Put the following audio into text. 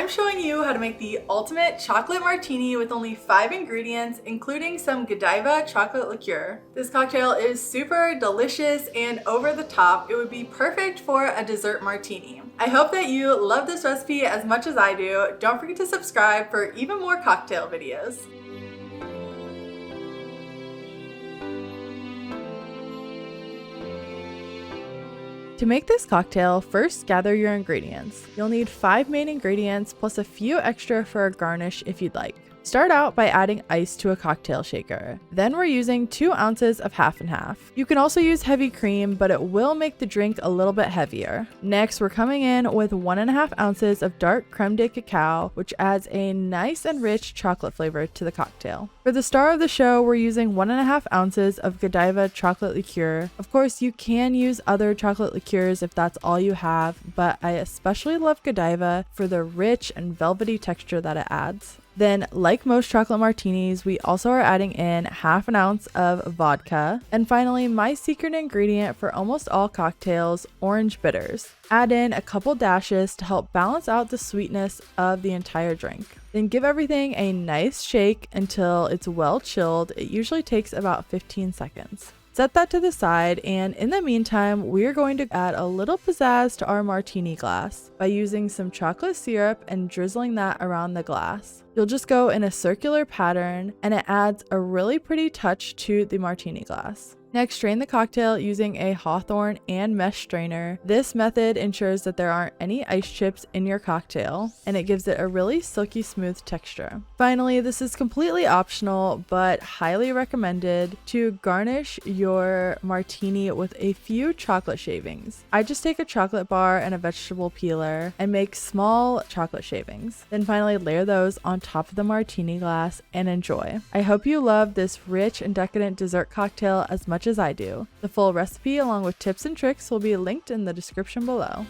I'm showing you how to make the ultimate chocolate martini with only 5 ingredients, including some Godiva chocolate liqueur. This cocktail is super delicious and over the top. It would be perfect for a dessert martini. I hope that you love this recipe as much as I do. Don't forget to subscribe for even more cocktail videos. To make this cocktail, first gather your ingredients. You'll need 5 main ingredients plus a few extra for a garnish if you'd like. Start out by adding ice to a cocktail shaker. Then we're using 2 ounces of half and half. You can also use heavy cream, but it will make the drink a little bit heavier. Next, we're coming in with 1.5 ounces of dark creme de cacao, which adds a nice and rich chocolate flavor to the cocktail. For the star of the show, we're using 1.5 ounces of Godiva chocolate liqueur. Of course, you can use other chocolate liqueurs if that's all you have, but I especially love Godiva for the rich and velvety texture that it adds. Then, like most chocolate martinis, we also are adding in 1/2 ounce of vodka. And finally, my secret ingredient for almost all cocktails, orange bitters. Add in a couple dashes to help balance out the sweetness of the entire drink. Then give everything a nice shake until it's well chilled. It usually takes about 15 seconds. Set that to the side, and in the meantime, we're going to add a little pizzazz to our martini glass by using some chocolate syrup and drizzling that around the glass. You'll just go in a circular pattern, and it adds a really pretty touch to the martini glass. Next, strain the cocktail using a Hawthorne and mesh strainer. This method ensures that there aren't any ice chips in your cocktail, and it gives it a really silky smooth texture. Finally, this is completely optional, but highly recommended to garnish your martini with a few chocolate shavings. I just take a chocolate bar and a vegetable peeler and make small chocolate shavings. Then finally layer those on top of the martini glass and enjoy. I hope you love this rich and decadent dessert cocktail as much as I do. The full recipe along with tips and tricks will be linked in the description below.